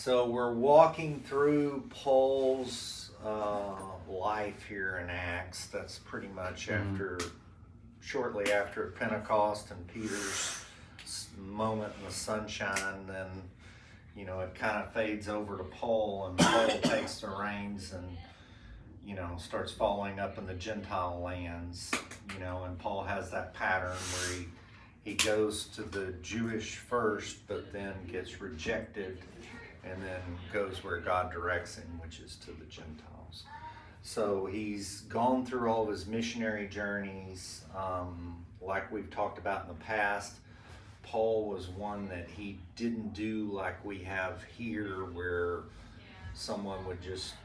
So we're walking through Paul's life here in Acts. That's pretty much shortly after Pentecost and Peter's moment in the sunshine. Then, it kind of fades over to Paul, and Paul takes the reins and, starts following up in the Gentile lands, and Paul has that pattern where he goes to the Jewish first, but then gets rejected, and then goes where God directs him, which is to the Gentiles. So he's gone through all of his missionary journeys. Like we've talked about in the past, Paul was one that he didn't do like we have here, where someone would just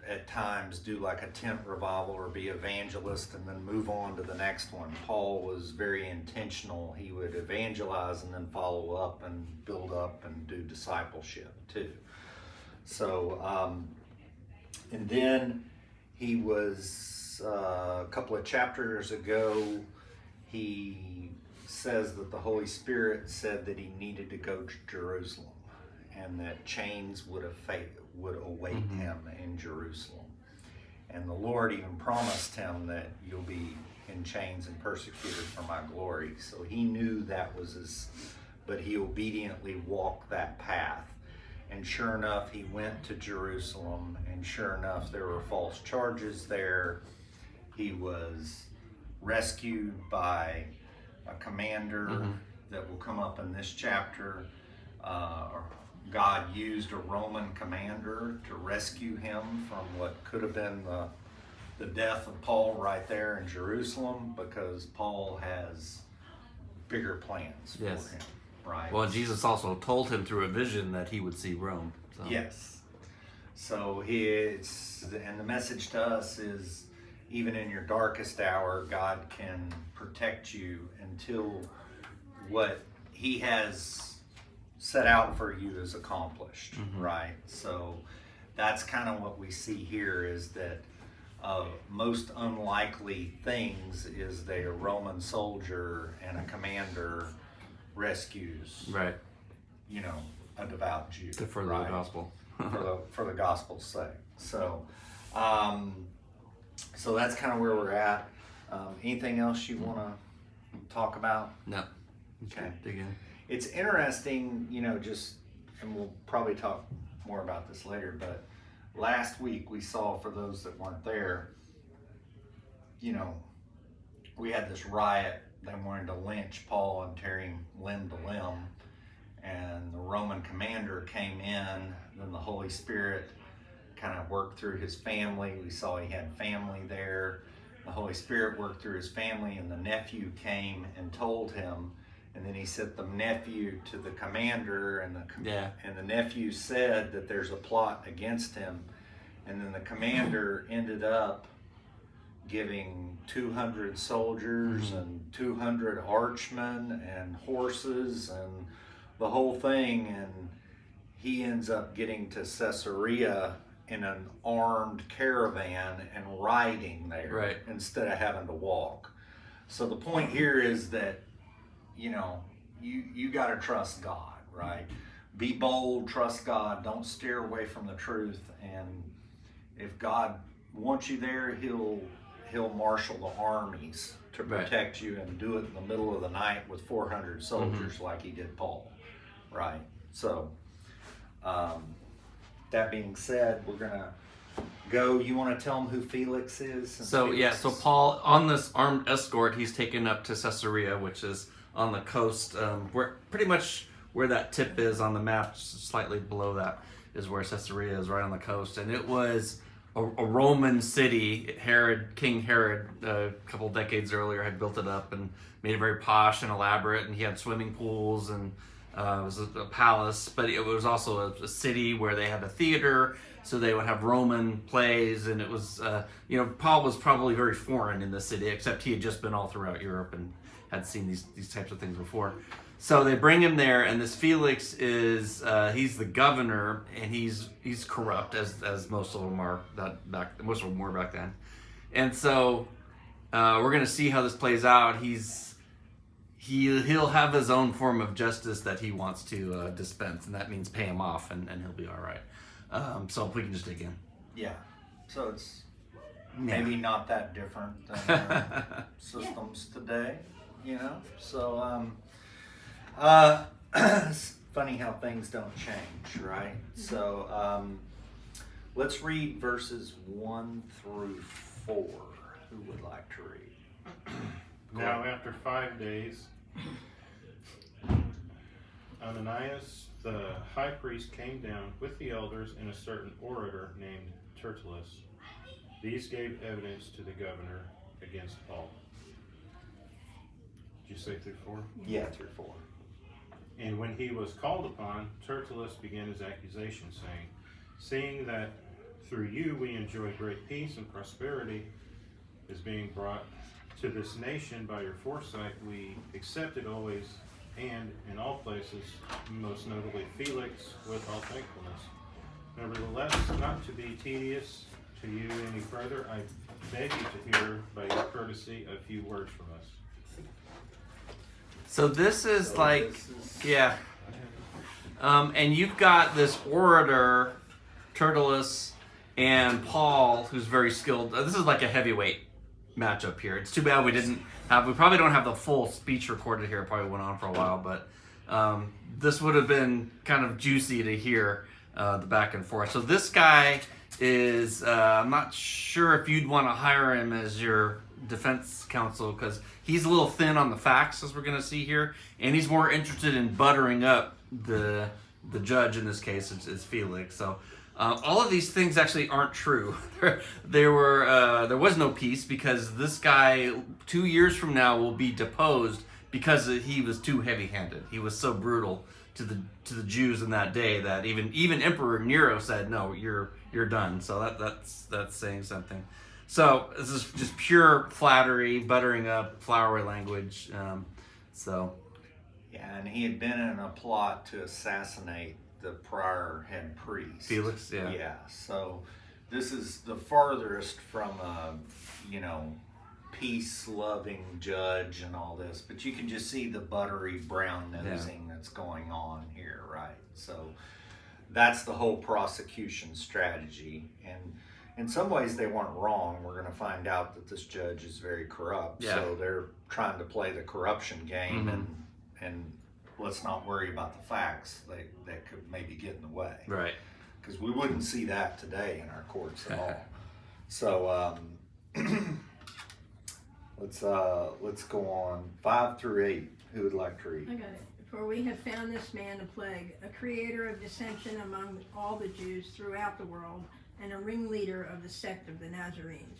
at times do like a tent revival or be evangelist and then move on to the next one. Paul was very intentional. He would evangelize and then follow up and build up and do discipleship too. So, and then he was, a couple of chapters ago, he says that the Holy Spirit said that he needed to go to Jerusalem and that chains would await him in Jerusalem. And the Lord even promised him that you'll be in chains and persecuted for my glory. So he knew that was but he obediently walked that path. And sure enough, he went to Jerusalem, and sure enough, there were false charges there. He was rescued by a commander that will come up in this chapter. God used a Roman commander to rescue him from what could have been the death of Paul right there in Jerusalem, because Paul has bigger plans for him, right? Well, Jesus also told him through a vision that he would see Rome. So. Yes. So and the message to us is, even in your darkest hour, God can protect you until what he has set out for you is accomplished, right? So that's kind of what we see here, is that most unlikely things is that a Roman soldier and a commander rescues, a devout Jew. To further the gospel. for the gospel's sake. So, so that's kind of where we're at. Anything else you want to talk about? No. Okay. Dig in. It's interesting, and we'll probably talk more about this later, but last week we saw, for those that weren't there, we had this riot. They wanted to lynch Paul and tear him limb to limb, and the Roman commander came in. Then the Holy Spirit kind of worked through his family. We saw he had family there. The Holy Spirit worked through his family, and the nephew came and told him. And then he sent the nephew to the commander, and the nephew said that there's a plot against him. And then the commander ended up giving 200 soldiers and 200 archmen and horses and the whole thing. And he ends up getting to Caesarea in an armed caravan and riding there instead of having to walk. So the point here is that you got to trust God, right? Be bold, trust God, don't steer away from the truth. And if God wants you there, he'll marshal the armies to protect you, and do it in the middle of the night with 400 soldiers like he did Paul, right? So that being said, we're gonna go. You want to tell them who Felix is? So Paul, on this armed escort, he's taken up to Caesarea, which is on the coast, where pretty much where that tip is on the map, slightly below that is where Caesarea is, right on the coast. And it was a Roman city. King Herod, a couple decades earlier, had built it up and made it very posh and elaborate, and he had swimming pools, and it was a palace, but it was also a city where they had a theater, so they would have Roman plays, and it was, Paul was probably very foreign in the city, except he had just been all throughout Europe and had seen these types of things before. So they bring him there, and this Felix is he's the governor, and he's corrupt, as most of them are most of them were back then. And so we're gonna see how this plays out. he'll have his own form of justice that he wants to dispense, and that means pay him off, and he'll be all right. So if we can just dig in. Yeah. So it's maybe not that different than our systems today, you know. So it's funny how things don't change, right? So let's read verses 1 through 4. Who would like to read? Now after 5 days, Ananias the high priest came down with the elders and a certain orator named Tertullus. These gave evidence to the governor against Paul. Did you say through 4? Yeah, through 4. And when he was called upon, Tertullus began his accusation, saying, "Seeing that through you we enjoy great peace and prosperity is being brought to this nation by your foresight, we accept it always and in all places, most notably Felix, with all thankfulness. Nevertheless, not to be tedious to you any further, I beg you to hear by your courtesy a few words from us." So this is So like, this is- yeah. And you've got this orator, Tertullus, and Paul, who's very skilled. This is like a heavyweight matchup here. It's too bad we probably don't have the full speech recorded here. It probably went on for a while, but this would have been kind of juicy to hear the back and forth. So this guy is, I'm not sure if you'd want to hire him as your defense counsel, because he's a little thin on the facts, as we're going to see here, and he's more interested in buttering up the judge. In this case is Felix. So all of these things actually aren't true. there was no peace, because this guy 2 years from now will be deposed because he was too heavy-handed. He was so brutal to the Jews in that day that even Emperor Nero said, "No, you're done." So that's saying something. So this is just pure flattery, buttering up, flowery language. Yeah, and he had been in a plot to assassinate the prior head priest. Felix, yeah. Yeah, so this is the farthest from a, peace-loving judge and all this, but you can just see the buttery brown nosing that's going on here, right? So that's the whole prosecution strategy, and in some ways they weren't wrong. We're going to find out that this judge is very corrupt, so they're trying to play the corruption game, and let's not worry about the facts that could maybe get in the way, Right. because we wouldn't see that today in our courts at all. So let's go on 5 through 8. Who would like to read? I got it. For we have found this man a plague, a creator of dissension among all the Jews throughout the world, and a ringleader of the sect of the Nazarenes.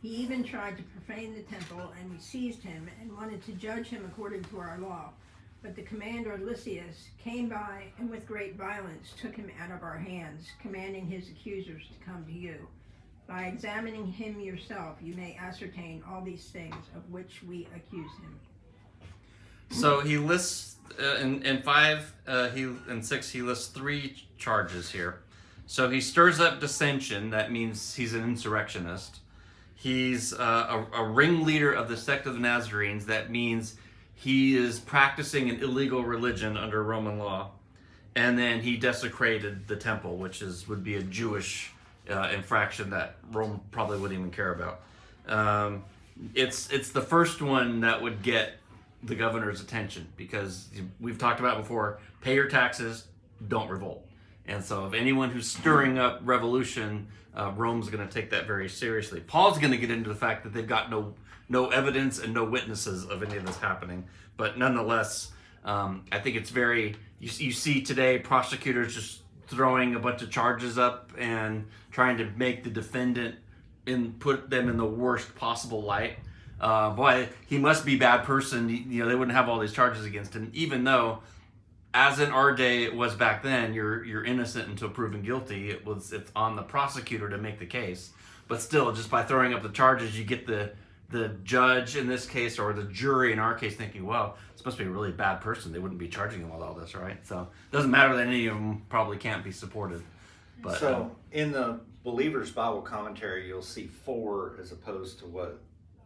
He even tried to profane the temple, and we seized him and wanted to judge him according to our law. But the commander Lysias came by and with great violence took him out of our hands, commanding his accusers to come to you. By examining him yourself, you may ascertain all these things of which we accuse him. So he lists in 5 and 6 he lists 3 charges here. So he stirs up dissension. That means he's an insurrectionist. He's a ringleader of the sect of the Nazarenes. That means he is practicing an illegal religion under Roman law. And then he desecrated the temple, which would be a Jewish infraction that Rome probably wouldn't even care about. It's the first one that would get the governor's attention, because we've talked about before, pay your taxes, don't revolt. And so if anyone who's stirring up revolution, Rome's going to take that very seriously. Paul's going to get into the fact that they've got no evidence and no witnesses of any of this happening. But nonetheless, I think it's very, you see today prosecutors just throwing a bunch of charges up and trying to make the defendant put them in the worst possible light. Boy, he must be a bad person. They wouldn't have all these charges against him, even though, as in our day it was back then, you're innocent until proven guilty. It's on the prosecutor to make the case. But still, just by throwing up the charges, you get the judge in this case, or the jury in our case, thinking, well, it's supposed to be a really bad person. They wouldn't be charging him with all this, right? So it doesn't matter that any of them probably can't be supported. But so in the Believer's Bible Commentary, you'll see 4 as opposed to what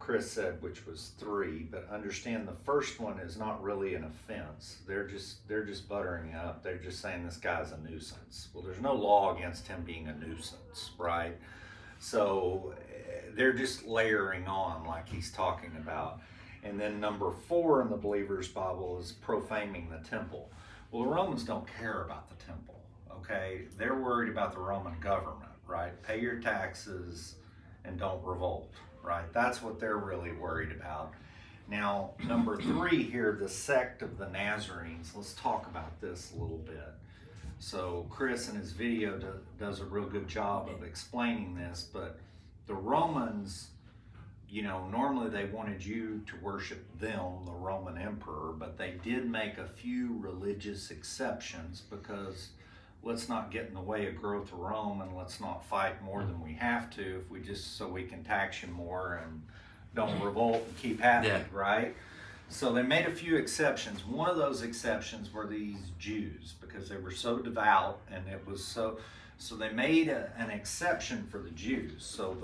Chris said, which was 3, but understand the first one is not really an offense. They're just buttering up. They're just saying this guy's a nuisance. Well, there's no law against him being a nuisance, right? So they're just layering on like he's talking about. And then number 4 in the Believer's Bible is profaning the temple. Well, the Romans don't care about the temple, okay? They're worried about the Roman government, right? Pay your taxes and don't revolt, right? That's what they're really worried about. Now, number 3 here, the sect of the Nazarenes. Let's talk about this a little bit. So Chris in his video does a real good job of explaining this, but the Romans, you know, normally they wanted you to worship them, the Roman emperor, but they did make a few religious exceptions because let's not get in the way of growth of Rome, and let's not fight more than we have to if we just so we can tax you more and don't revolt and keep happy, right? So they made a few exceptions. One of those exceptions were these Jews, because they were so devout, and it was so they made an exception for the Jews. So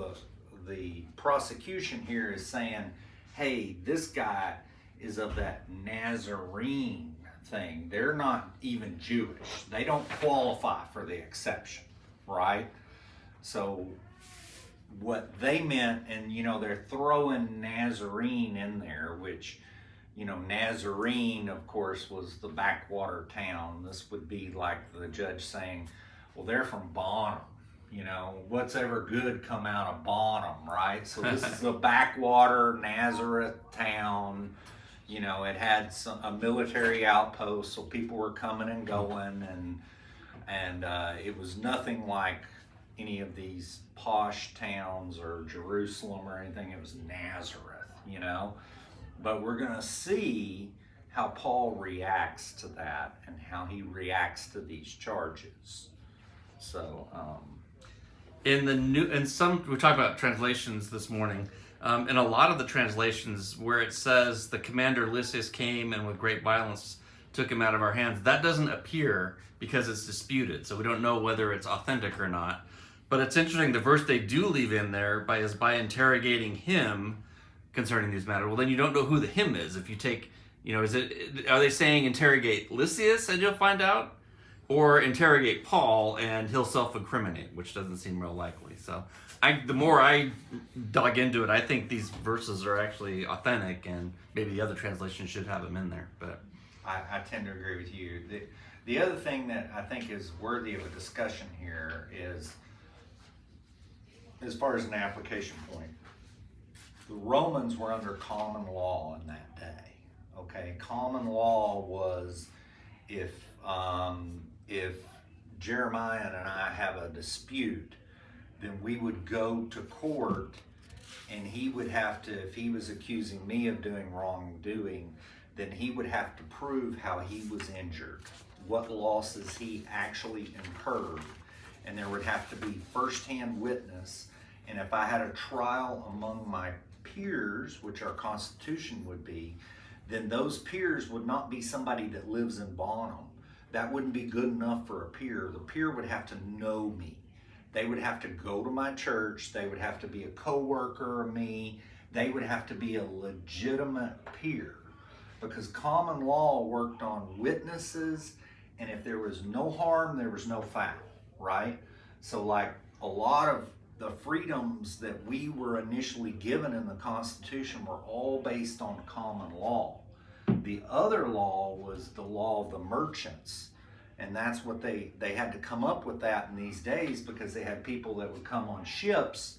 the prosecution here is saying, hey, this guy is of that Nazarene thing. They're not even Jewish. They don't qualify for the exception, right? So what they meant, and you know, they're throwing Nazarene in there, which, you know, Nazarene, of course, was the backwater town. This would be like the judge saying, well, they're from Bonham. You know, what's ever good come out of Bonham, right? So this is a backwater Nazareth town. You know, it had a military outpost, so people were coming and going, and it was nothing like any of these posh towns or Jerusalem or anything. It was Nazareth, you know. But we're going to see how Paul reacts to that and how he reacts to these charges. So, in some, we talked about translations this morning. In a lot of the translations where it says the commander Lysias came and with great violence took him out of our hands, that doesn't appear because it's disputed. So we don't know whether it's authentic or not. But it's interesting, the verse they do leave in there is by interrogating him concerning these matters. Well, then you don't know who the him is. If you take, you know, are they saying interrogate Lysias and you'll find out? Or interrogate Paul and he'll self-incriminate, which doesn't seem real likely. So the more I dug into it, I think these verses are actually authentic, and maybe the other translation should have them in there. But I tend to agree with you. The other thing that I think is worthy of a discussion here is, as far as an application point, the Romans were under common law in that day. Okay, common law was if Jeremiah and I have a dispute, then we would go to court, and he would have to, if he was accusing me of doing wrongdoing, then he would have to prove how he was injured, what losses he actually incurred, and there would have to be firsthand witness. And if I had a trial among my peers, which our Constitution would be, then those peers would not be somebody that lives in Bonham. That wouldn't be good enough for a peer. The peer would have to know me. They would have to go to my church. They would have to be a co-worker of me. They would have to be a legitimate peer, because common law worked on witnesses, and if there was no harm, there was no foul, right? So like a lot of the freedoms that we were initially given in the Constitution were all based on common law. The other law was the law of the merchants, and that's what they had to come up with that in these days, because they had people that would come on ships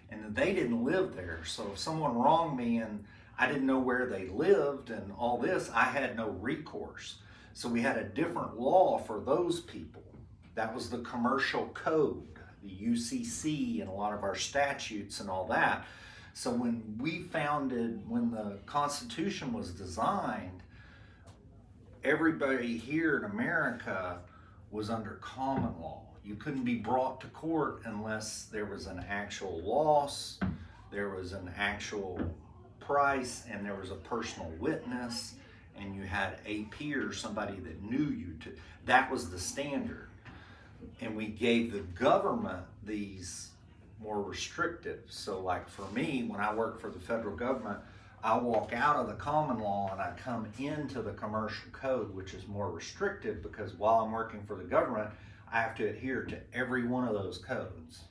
and they didn't live there. So if someone wronged me and I didn't know where they lived and all this, I had no recourse. So we had a different law for those people. That was the commercial code, the UCC, and a lot of our statutes and all that. So when the Constitution was designed, everybody here in America was under common law. You couldn't be brought to court unless there was an actual loss, there was an actual price, and there was a personal witness, and you had a peer, somebody that knew you. That was the standard. And we gave the government these more restrictive. So like for me, when I work for the federal government, I walk out of the common law and I come into the commercial code, which is more restrictive, because while I'm working for the government, I have to adhere to every one of those codes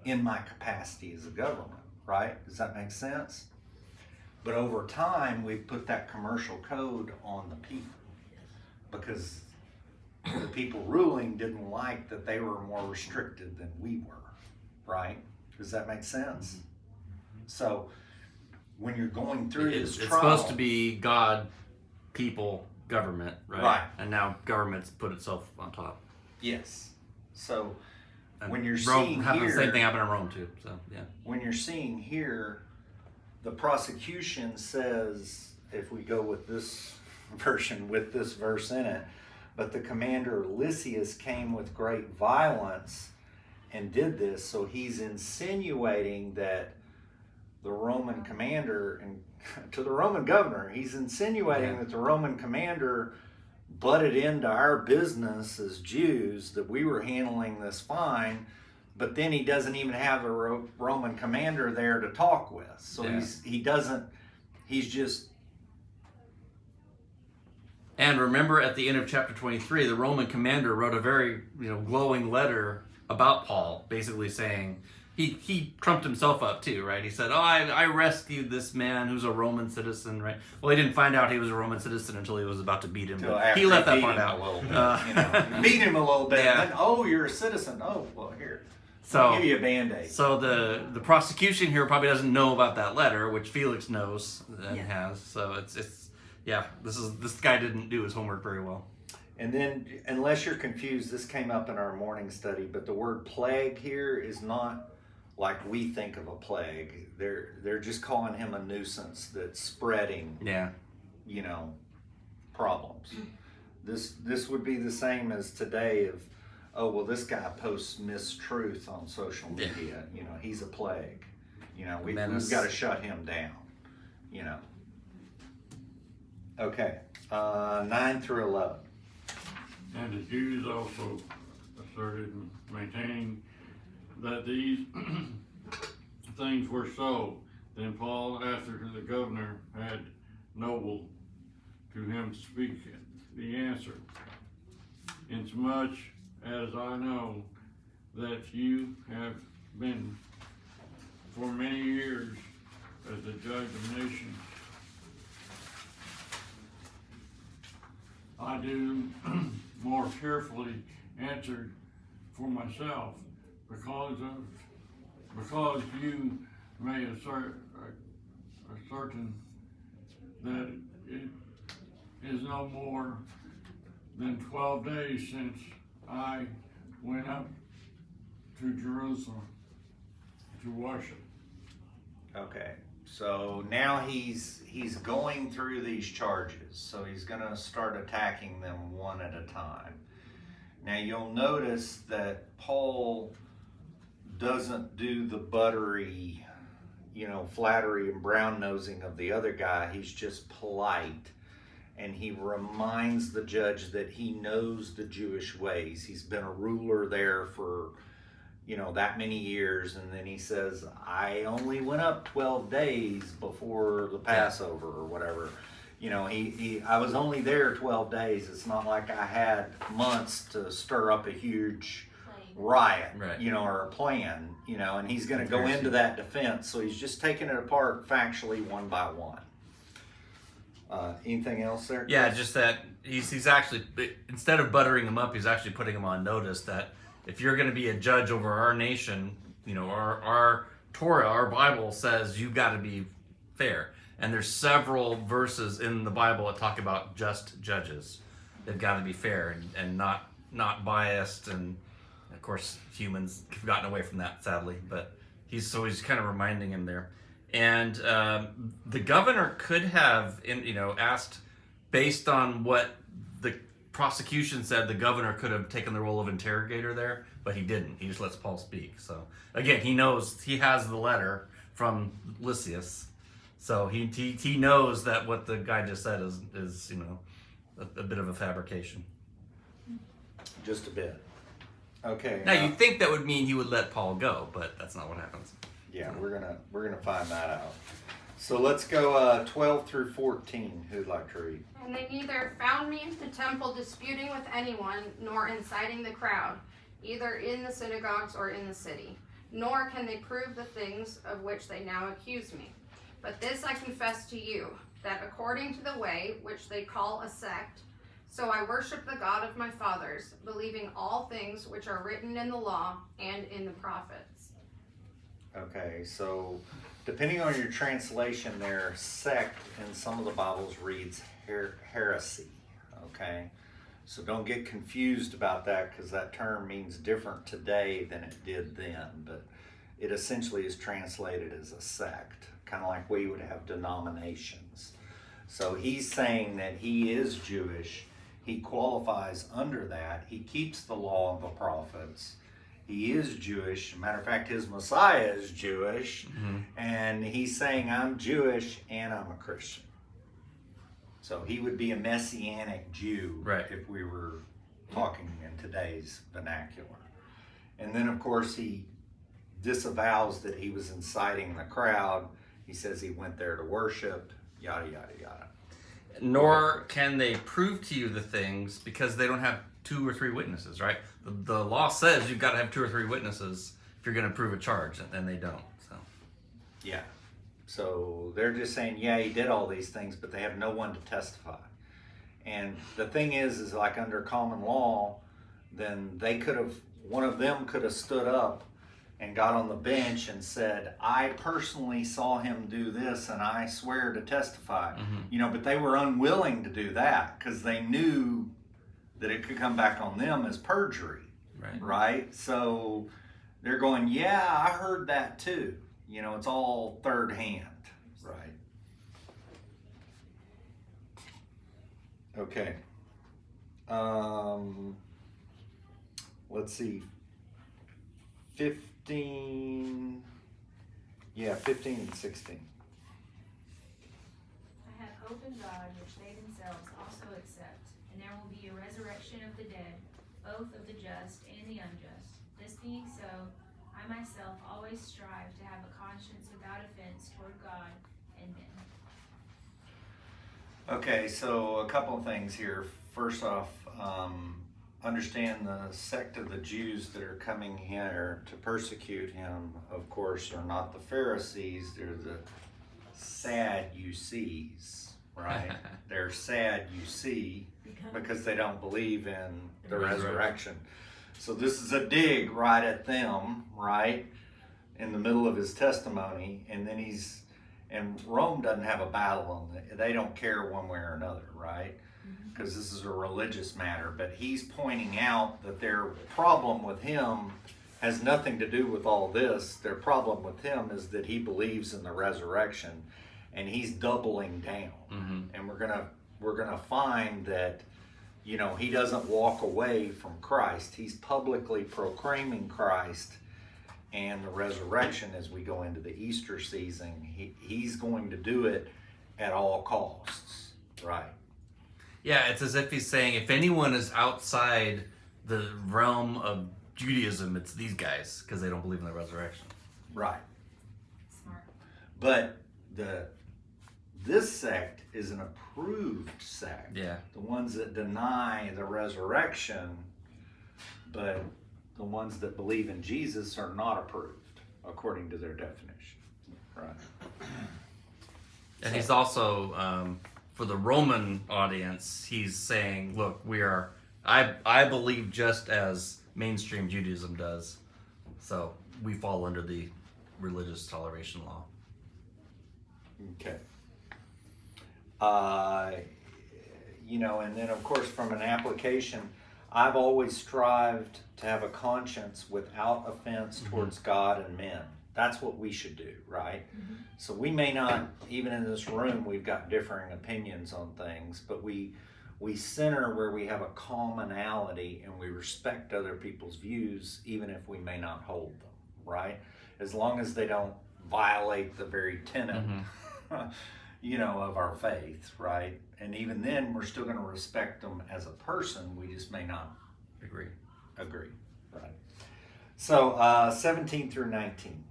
in my capacity as a government, right? Does that make sense? But over time, we've put that commercial code on the people because the people ruling didn't like that they were more restricted than we were, right? Does that make sense? So when you're going through this It's trial, supposed to be God, people, government, right? Right. And now government's put itself on top. yes. So And when you're Rome seeing happened, here, the same thing happened in Rome too. So yeah. when you're seeing here, the prosecution says, if we go with this version with this verse in it, but the commander Lysias came with great violence and did this. So he's insinuating that the Roman commander, and to the Roman governor, he's insinuating that the Roman commander butted into our business as Jews, that we were handling this fine, but then he doesn't even have the Roman commander there to talk with. So he's just. And remember, at the end of chapter 23, the Roman commander wrote a very glowing letter about Paul, basically saying he trumped himself up too, right? He said, "Oh, I rescued this man who's a Roman citizen," right? Well, he didn't find out he was a Roman citizen until he was about to beat him. He left that part out. A little bit, beat him a little bit. Yeah. And then, oh, you're a citizen. Oh, well, here. So I'll give you a Band-Aid. So the prosecution here probably doesn't know about that letter, which Felix knows and Yeah. has. So it's this guy didn't do his homework very well. And then, unless you're confused, this came up in our morning study, but the word plague here is not like we think of a plague. They're just calling him a nuisance that's spreading, Yeah. problems. This would be the same as today if, oh, well, this guy posts mistruth on social media. He's a plague. We've got to shut him down. Okay, 9 through 11. And the Jews also asserted and maintained that these things were so. Then Paul, after the governor had noble to him speak the answer, insomuch as I know that you have been for many years as the judge of nations, I do more carefully answer for myself, because you may ascertain that it is no more than 12 days since I went up to Jerusalem to worship. Okay, so now he's going through these charges. So he's going to start attacking them one at a time. Now you'll notice that Paul doesn't do the buttery, flattery and brown nosing of the other guy. He's just polite. And he reminds the judge that he knows the Jewish ways. He's been a ruler there for, that many years. And then he says, I only went up 12 days before the Passover or whatever. I was only there 12 days. It's not like I had months to stir up a huge riot, Right. Or a plan, and he's going to go into that defense. So he's just taking it apart factually one by one. Anything else there? Yeah, just that he's actually, instead of buttering him up, he's actually putting him on notice that if you're going to be a judge over our nation, our Torah, our Bible says you've got to be fair. And there's several verses in the Bible that talk about just judges. They've got to be fair and not biased. And of course, humans have gotten away from that, sadly. But he's kind of reminding him there. And the governor could have, asked, based on what the prosecution said, the governor could have taken the role of interrogator there, but he didn't. He just lets Paul speak. So again, he knows, he has the letter from Lysias, so he knows that what the guy just said is a bit of a fabrication. Just a bit. Okay. Now you'd think that would mean he would let Paul go, but that's not what happens. Yeah, we're gonna find that out. So let's go 12 through 14. Who'd like to read? And they neither found me in the temple disputing with anyone, nor inciting the crowd, either in the synagogues or in the city. Nor can they prove the things of which they now accuse me. But this I confess to you, that according to the way which they call a sect, so I worship the God of my fathers, believing all things which are written in the law and in the prophets. Okay, so depending on your translation there, sect in some of the Bibles reads heresy. Okay, so don't get confused about that, because that term means different today than it did then, but it essentially is translated as a sect, kind of like we would have denominations. So he's saying that he is Jewish. He qualifies under that. He keeps the law of the prophets. He is Jewish. Matter of fact, his Messiah is Jewish. Mm-hmm. And he's saying, I'm Jewish and I'm a Christian. So he would be a Messianic Jew, right, if we were talking in today's vernacular. And then, of course, he disavows that he was inciting the crowd. He says he went there to worship, yada, yada, yada. Nor can they prove to you the things, because they don't have 2 or 3 witnesses, right? The law says you've got to have 2 or 3 witnesses if you're going to prove a charge, and they don't. So Yeah. So they're just saying, yeah, he did all these things, but they have no one to testify. And the thing is like under common law, then they could have, one of them could have stood up and got on the bench and said, I personally saw him do this and I swear to testify. Mm-hmm. You know, but they were unwilling to do that because they knew that it could come back on them as perjury. right. Right? So they're going, yeah, I heard that too. You know, it's all third hand. Right. Okay. Let's see. 15. Yeah, 15 and 16. I have hope in God, which they themselves also accept, and there will be a resurrection of the dead, both of the just and the unjust. This being so, I myself always strive to have a conscience without offense toward God and men. Okay, so a couple of things here. First off, understand the sect of the Jews that are coming here to persecute him, of course, are not the Pharisees. They're the Sadducees, right? They're Sadducee because they don't believe in the resurrection. So this is a dig right at them, right? In the middle of his testimony. And then and Rome doesn't have a battle on it. They don't care one way or another, right? Because this is a religious matter. But he's pointing out that their problem with him has nothing to do with all this. Their problem with him is that he believes in the resurrection, and he's doubling down. Mm-hmm. And we're gonna find that, you know, he doesn't walk away from Christ. He's publicly proclaiming Christ and the resurrection as we go into the Easter season. He's going to do it at all costs, right? Yeah, it's as if he's saying, if anyone is outside the realm of Judaism, it's these guys, because they don't believe in the resurrection. Right. Smart. But this sect is an approved sect. Yeah. The ones that deny the resurrection, but the ones that believe in Jesus are not approved, according to their definition. Right. And he's also, for the Roman audience, he's saying, look, I believe just as mainstream Judaism does, so we fall under the religious toleration law. Okay. You know, and then of course from an application, I've always strived to have a conscience without offense towards God and men. That's what we should do, right? So we may not, even in this room, we've got differing opinions on things, but we center where we have a commonality and we respect other people's views, even if we may not hold them, right? As long as they don't violate the very tenet, you know, of our faith, right? And even then, we're still going to respect them as a person. We just may not Agree. agree, right? So 17 through 19.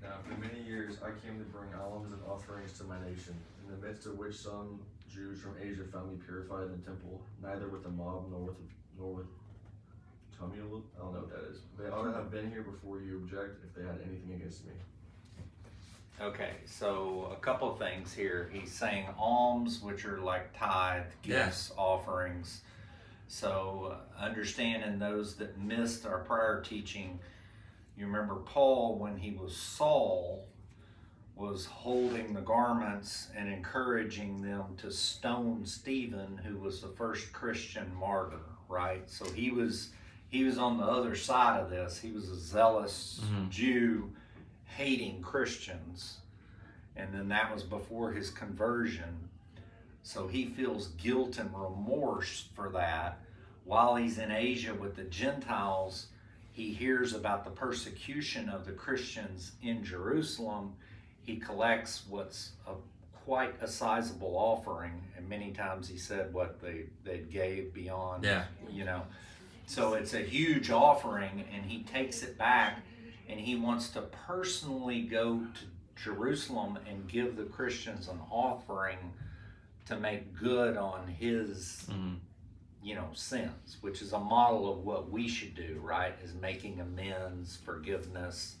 Now, for many years I came to bring alms and offerings to my nation, in the midst of which some Jews from Asia found me purified in the temple, neither with the mob nor with tumult. I don't know what that is. They ought to have been here before you object if they had anything against me. Okay, so a couple of things here. He's saying alms, which are like tithe, gifts, offerings. So understanding those that missed our prior teaching, you remember Paul, when he was Saul, was holding the garments and encouraging them to stone Stephen, who was the first Christian martyr, right? So he was on the other side of this. He was a zealous Jew hating Christians, and then that was before his conversion. So he feels guilt and remorse for that. While he's in Asia with the Gentiles, he hears about the persecution of the Christians in Jerusalem. He collects what's quite a sizable offering, and many times he said what they gave beyond, So it's a huge offering, and he takes it back, and he wants to personally go to Jerusalem and give the Christians an offering to make good on his, sins, which is a model of what we should do, right? Is making amends, forgiveness,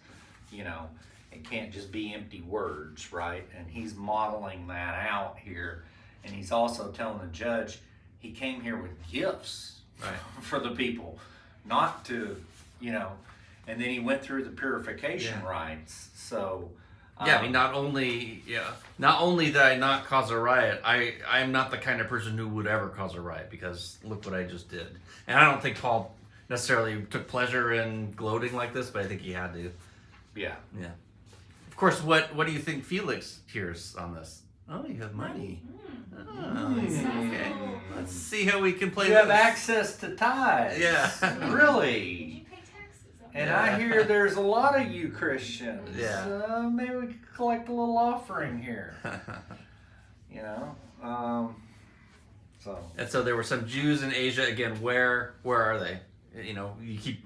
it can't just be empty words, right? And he's modeling that out here. And he's also telling the judge he came here with gifts for the people, not to, and then he went through the purification rites. So I mean, not only did I not cause a riot, I'm not the kind of person who would ever cause a riot, because look what I just did. And I don't think Paul necessarily took pleasure in gloating like this, but I think he had to. Yeah. Of course, what do you think Felix hears on this? Oh, you have money. Oh, okay. Let's see how we can play You this. have access to tithes. Yeah. Really? Did you pay taxes on And that? I hear there's a lot of you Christians. Yeah. Maybe we could collect a little offering here. And so there were some Jews in Asia. Again, where are they? You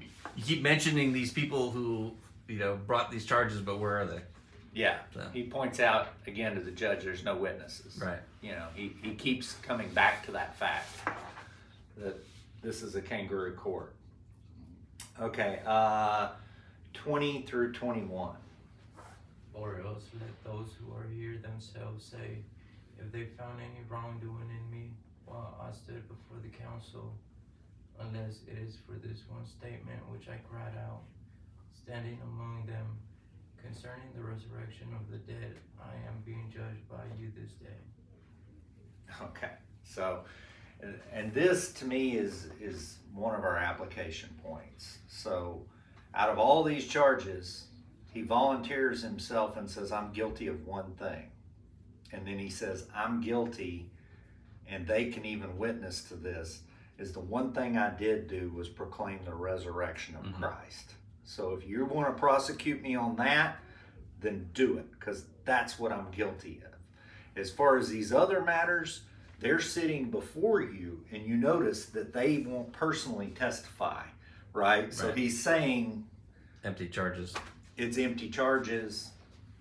keep mentioning these people who brought these charges, but where are they? Yeah. So. He points out again to the judge there's no witnesses. Right. He keeps coming back to that fact that this is a kangaroo court. Okay, 20 through 21. Or else let those who are here themselves say, if they found any wrongdoing in me while I stood before the council, unless it is for this one statement which I cried out, standing among them, concerning the resurrection of the dead, I am being judged by you this day. Okay, so, and this to me is one of our application points. So, out of all these charges, he volunteers himself and says, I'm guilty of one thing. And then he says, I'm guilty, and they can even witness to this, is the one thing I did do was proclaim the resurrection of Christ. So if you want to prosecute me on that, then do it, because that's what I'm guilty of. As far as these other matters, they're sitting before you, and you notice that they won't personally testify, right? So he's saying Empty charges. it's empty charges,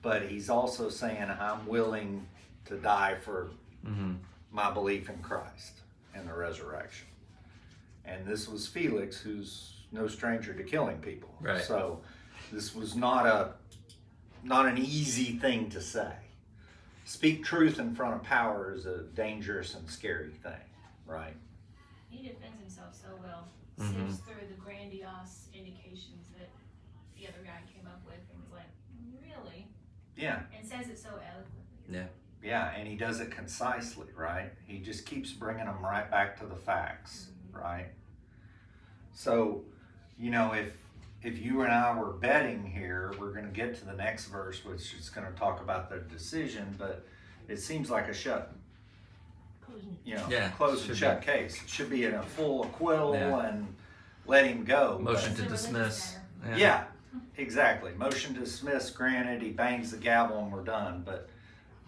but he's also saying I'm willing to die for my belief in Christ and the resurrection. And this was Felix, who's no stranger to killing people. Right. So this was not an easy thing to say. Speak truth in front of power is a dangerous and scary thing, right? He defends himself so well. Mhm. Sifts through the grandiose indications that the other guy came up with and was like, really? Yeah. And says it so eloquently. Yeah. Yeah, and he does it concisely, right? He just keeps bringing them right back to the facts, right? So, if you and I were betting here, we're going to get to the next verse, which is going to talk about their decision, but it seems like a close and shut case. It should be in a full acquittal and let him go. Motion It's to a religious dismiss. matter. Yeah, exactly. Motion to dismiss granted. He bangs the gavel and we're done, but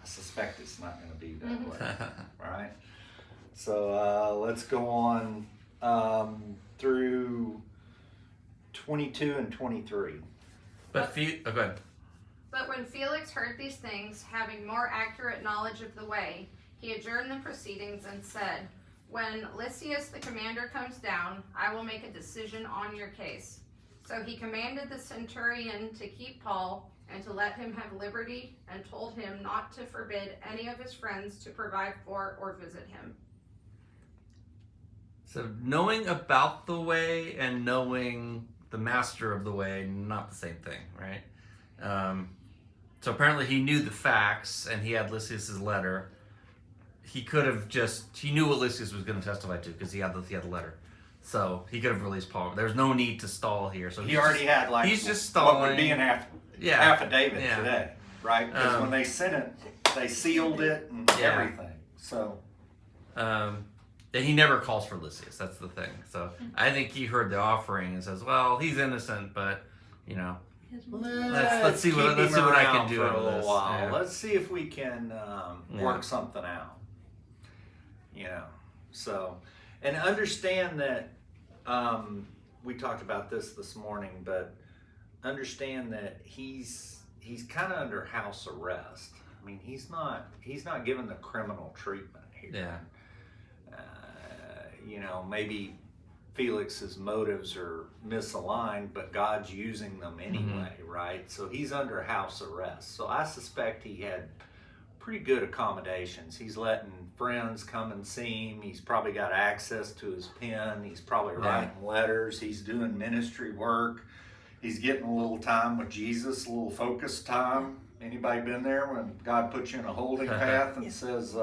I suspect it's not going to be that way. Right? So let's go on through 22 and 23. But go ahead. But when Felix heard these things, having more accurate knowledge of the way, he adjourned the proceedings and said, "When Lysias the commander comes down, I will make a decision on your case." So he commanded the centurion to keep Paul and to let him have liberty, and told him not to forbid any of his friends to provide for or visit him. So knowing about the way and knowing the master of the way, not the same thing, right? So apparently he knew the facts and he had Lysias' letter. He could have he knew what Lysias was going to testify to because he had the letter. So he could have released Paul. There's no need to stall here. So He already had like he's just what would stalling. be an affidavit today, right? Because when they sent it, they sealed it and everything. So, and he never calls for Lysias. That's the thing. So I think he heard the offering and says, "Well, he's innocent, but you know, let's see what I can do for out a of little this." while. Yeah. Let's see if we can work something out. You know, so and understand that we talked about this morning, but understand that he's kind of under house arrest. I mean, he's not given the criminal treatment here. Yeah. You know, maybe Felix's motives are misaligned, but God's using them anyway, right? So he's under house arrest. So I suspect he had pretty good accommodations. He's letting friends come and see him. He's probably got access to his pen. He's probably writing letters. He's doing ministry work. He's getting a little time with Jesus, a little focus time. Anybody been there when God puts you in a holding path and says,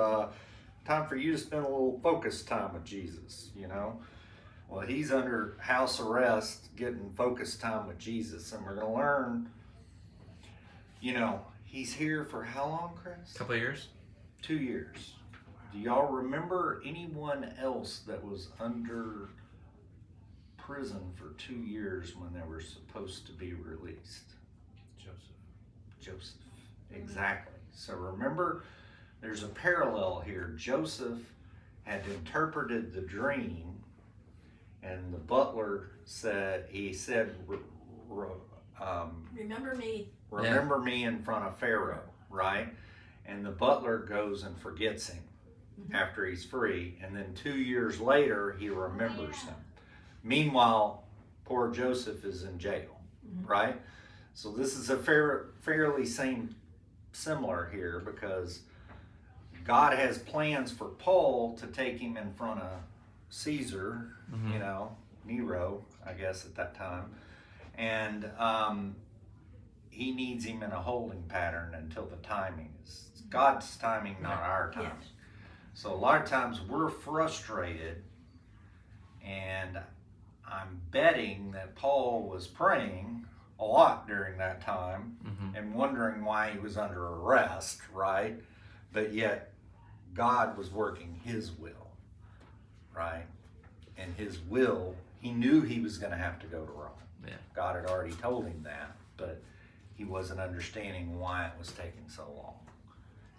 time for you to spend a little focus time with Jesus, you know? Well, he's under house arrest, getting focus time with Jesus. And we're going to learn, you know, he's here for how long, Chris? A couple of years. 2 years. Do y'all remember anyone else that was under prison for 2 years when they were supposed to be released? Joseph. Exactly. So remember, there's a parallel here. Joseph had interpreted the dream, and the butler said, Remember me. remember me in front of Pharaoh, right? And the butler goes and forgets him after he's free, and then 2 years later, he remembers him. Meanwhile, poor Joseph is in jail, right? So this is a fairly similar here, because God has plans for Paul to take him in front of Caesar, you know, Nero, I guess at that time, and he needs him in a holding pattern until the timing is God's timing, not our timing. Yes. So a lot of times we're frustrated, and I'm betting that Paul was praying a lot during that time and wondering why he was under arrest, right? But yet God was working his will, right? And his will, he knew he was going to have to go to Rome. Yeah. God had already told him that, but he wasn't understanding why it was taking so long.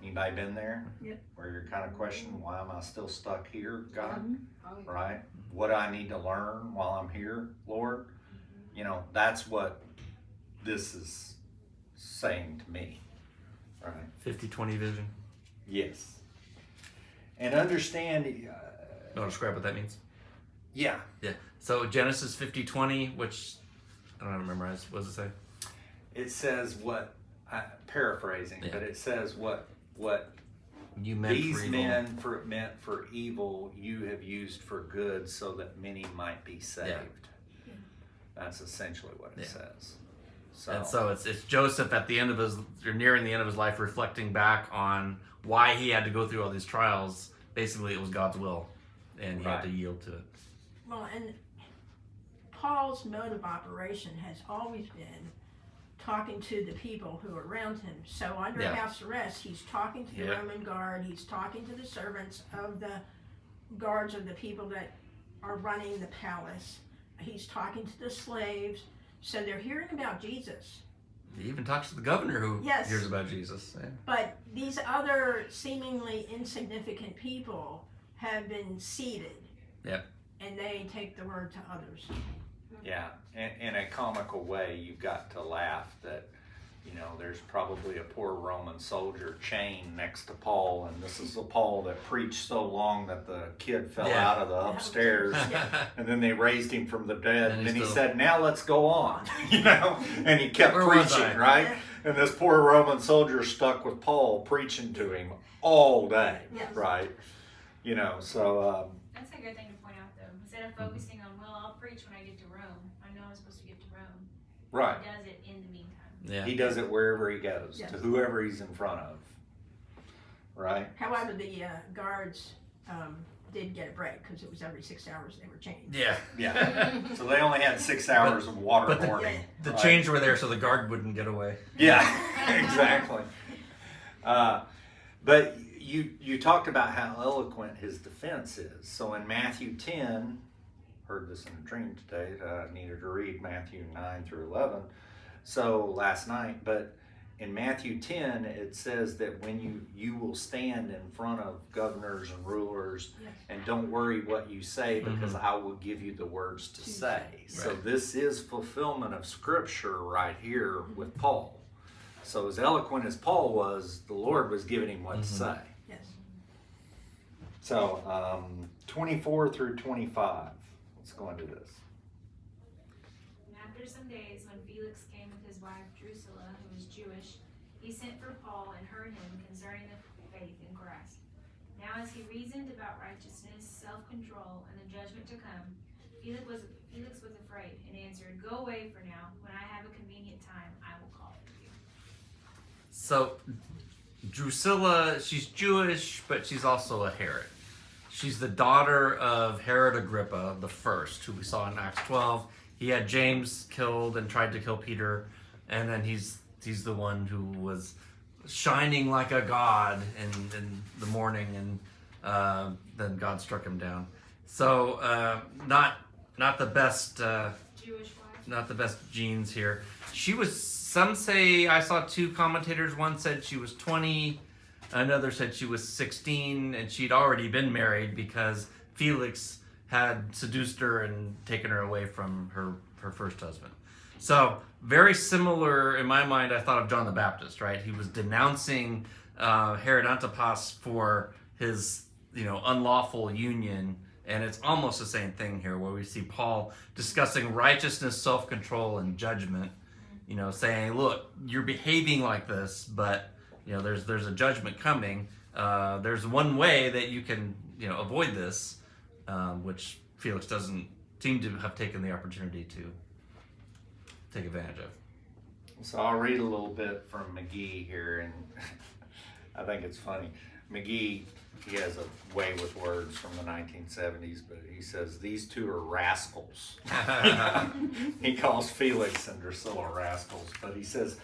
Anybody been there? Yep. Where you're kind of questioning, why am I still stuck here, God? Right? What do I need to learn while I'm here, Lord? You know, that's what this is saying to me, right? 50-20 vision. Yes. And understand, You want to describe what that means? yeah. Yeah. So Genesis 50-20, which I don't have to memorize. What does it say? It says what, paraphrasing, but it says what You meant these for evil. men meant for evil, you have used for good, so that many might be saved. Yeah. That's essentially what it says. So, And so it's Joseph at the end of or nearing the end of his life, reflecting back on why he had to go through all these trials. Basically, it was God's will, and he had to yield to it. Well, and Paul's mode of operation has always been talking to the people who are around him. So under house arrest, he's talking to the Roman guard, he's talking to the servants of the guards of the people that are running the palace, he's talking to the slaves. So they're hearing about Jesus. He even talks to the governor who Yes. hears about Jesus. Yeah. But these other seemingly insignificant people have been seated. Yep. And they take the word to others. Yeah, in a comical way, you've got to laugh that, there's probably a poor Roman soldier chained next to Paul, and this is the Paul that preached so long that the kid fell Yeah. out of the upstairs, and then they raised him from the dead, and then he still- said, "Now let's go on," and he kept Where was I? preaching, right? And this poor Roman soldier stuck with Paul, preaching to him all day, Yes. right? So That's a good thing to point out, though. Instead of focusing on, well, I'll preach when I get to Rome. I know I'm supposed to get to Rome. right. He does it in the meantime. Yeah. He does it wherever he goes, Yes. to whoever he's in front of. Right? However, the guards did get a break because it was every 6 hours they were changed. Yeah. Yeah. So they only had 6 hours of water but the- warning. The right? chains were there so the guard wouldn't get away. Yeah, exactly. But you talked about how eloquent his defense is. So in Matthew 10, heard this in a dream today, I needed to read Matthew 9 through 11. So last night, but in Matthew 10, it says that when you will stand in front of governors and rulers, Yes. and don't worry what you say, because I will give you the words to say. So Right. this is fulfillment of scripture right here with Paul. So as eloquent as Paul was, the Lord was giving him what to say. Yes. So 24 through 25. Let's go into this. And after some days, when Felix came with his wife Drusilla, who was Jewish, he sent for Paul and heard him concerning the faith in Christ. Now as he reasoned about righteousness, self-control, and the judgment to come, Felix was afraid and answered, "Go away for now. When I have a convenient time, I will call for you." So Drusilla, she's Jewish, but she's also a Herod. She's the daughter of Herod Agrippa the first, who we saw in Acts 12. He had James killed and tried to kill Peter, and then he's the one who was shining like a god in the morning, and then God struck him down. So not the best Jewish wife. not the best genes here. She was, some say, I saw two commentators, one said she was 20, another said she was 16, and she'd already been married because Felix had seduced her and taken her away from her first husband. So very similar, in my mind, I thought of John the Baptist, right? He was denouncing Herod Antipas for his unlawful union, and it's almost the same thing here, where we see Paul discussing righteousness, self-control, and judgment, saying, look, you're behaving like this, but there's a judgment coming. There's one way that you can avoid this, which Felix doesn't seem to have taken the opportunity to take advantage of. So I'll read a little bit from McGee here, and I think it's funny. McGee, he has a way with words from the 1970s, but he says these two are rascals. He calls Felix and Drusilla rascals, but he says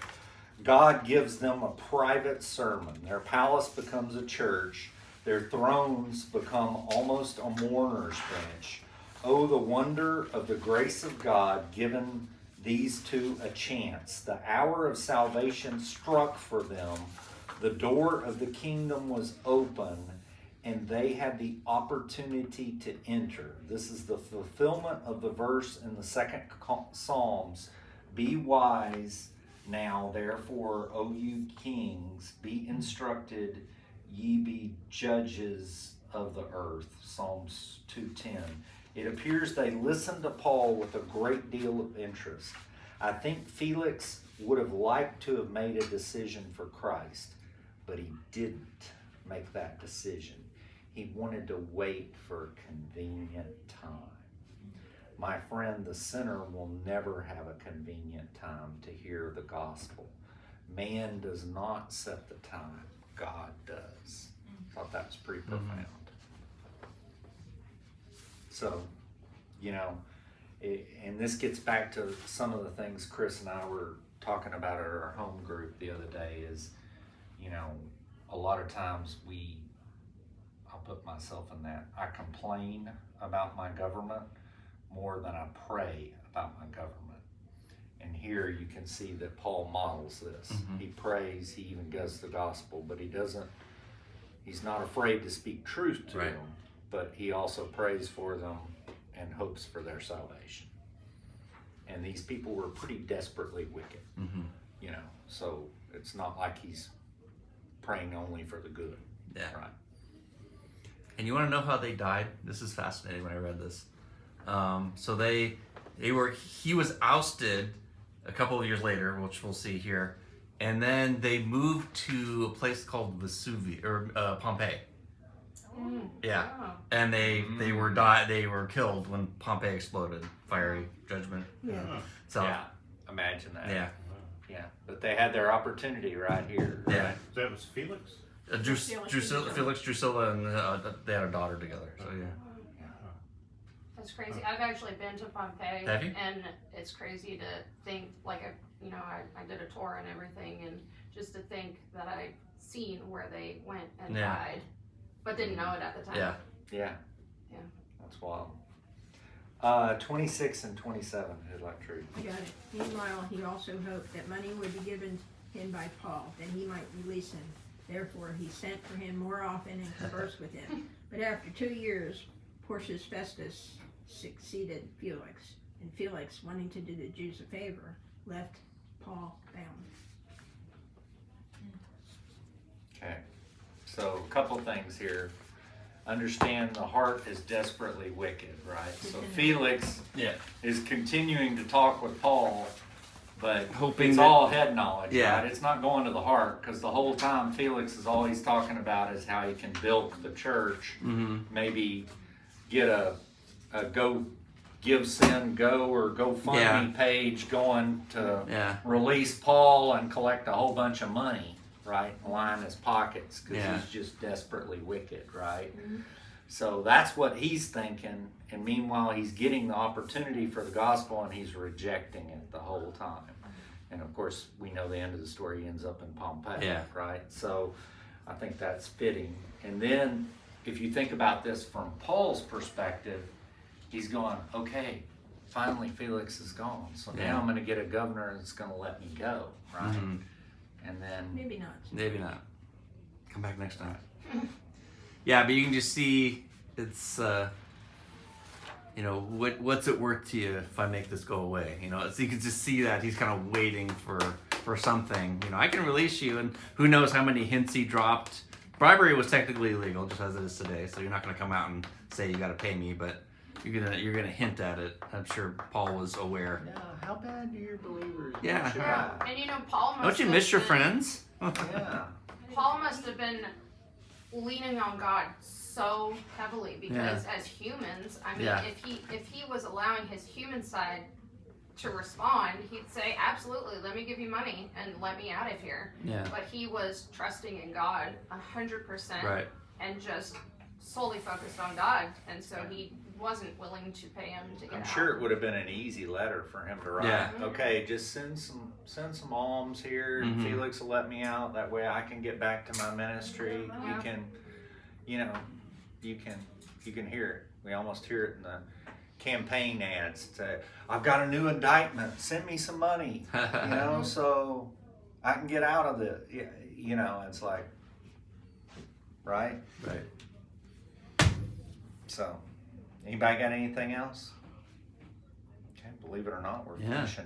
God gives them a private sermon. Their palace becomes a church. Their thrones become almost a mourner's bench. Oh, the wonder of the grace of God given these two a chance. The hour of salvation struck for them. The door of the kingdom was open, and they had the opportunity to enter. This is the fulfillment of the verse in the second Psalms. Be wise now, therefore, O you kings, be instructed, ye be judges of the earth. Psalms 2:10. It appears they listened to Paul with a great deal of interest. I think Felix would have liked to have made a decision for Christ, but he didn't make that decision. He wanted to wait for a convenient time. My friend, the sinner will never have a convenient time to hear the gospel. Man does not set the time, God does. I thought that was pretty profound. So, and this gets back to some of the things Chris and I were talking about at our home group the other day is, a lot of times I'll put myself in that, I complain about my government more than I pray about my government. And here you can see that Paul models this. Mm-hmm. He prays, he even does the gospel, but he's not afraid to speak truth to Right. them, but he also prays for them and hopes for their salvation. And these people were pretty desperately wicked, you know, so it's not like he's praying only for the good. Yeah. Right. And you want to know how they died? This is fascinating when I read this. So he was ousted a couple of years later, which we'll see here, and then they moved to a place called Vesuvius or Pompeii. Yeah, and they were killed when Pompeii exploded. Fiery judgment. Yeah. So Yeah, imagine that. yeah. Yeah, but they had their opportunity right here. Right? Yeah. That was Felix? Felix, Drusilla, and they had a daughter together. So yeah. That's crazy. I've actually been to Pompeii, Have you? and it's crazy to think, like, I did a tour and everything, and just to think that I'd seen where they went and Yeah. died, but didn't know it at the time. Yeah. Yeah. Yeah. That's wild. 26 and 27, who'd like to read? I got it. Meanwhile, he also hoped that money would be given him by Paul, that he might release him. Therefore, he sent for him more often and conversed with him. But after 2 years, Porcius Festus succeeded Felix, and Felix, wanting to do the Jews a favor, left Paul bound. Okay. So a couple things here. Understand the heart is desperately wicked, right? So Felix Yeah. is continuing to talk with Paul, but Hoping it's that- all head knowledge, Yeah. right? It's not going to the heart, because the whole time Felix is all he's talking about is how he can build the church, maybe get a go give sin go or GoFundMe page going to release Paul and collect a whole bunch of money, right? Line his pockets, because he's just desperately wicked, right? So that's what he's thinking, and meanwhile he's getting the opportunity for the gospel and he's rejecting it the whole time. And of course we know the end of the story, he ends up in Pompeii, right? So I think that's fitting. And then if you think about this from Paul's perspective, he's going, okay, finally Felix is gone, so now I'm going to get a governor that's going to let me go, right? And then Maybe not. Maybe not. Come back next time. Yeah, but you can just see it's what's it worth to you if I make this go away? So you can just see that he's kind of waiting for something. I can release you, and who knows how many hints he dropped. Bribery was technically illegal, just as it is today, so you're not going to come out and say you got to pay me, but you're gonna hint at it. I'm sure Paul was aware. yeah, how bad do your believers Yeah. want you Yeah. back? And Paul must Don't you have miss your been- friends? Yeah. Paul must have been leaning on God so heavily, because as humans, I mean, if he was allowing his human side to respond, he'd say, absolutely, let me give you money and let me out of here. Yeah. But he was trusting in God 100%, Right. and just solely focused on God, and so he wasn't willing to pay him to get I'm out. sure it would have been an easy letter for him to write. Yeah. Okay, just send some alms here, and Felix will let me out. That way I can get back to my ministry. Yeah. You can hear it. We almost hear it in the campaign ads. I've got a new indictment. Send me some money, so I can get out of it. It's like, right? Right. So, anybody got anything else? Okay, believe it or not, we're finishing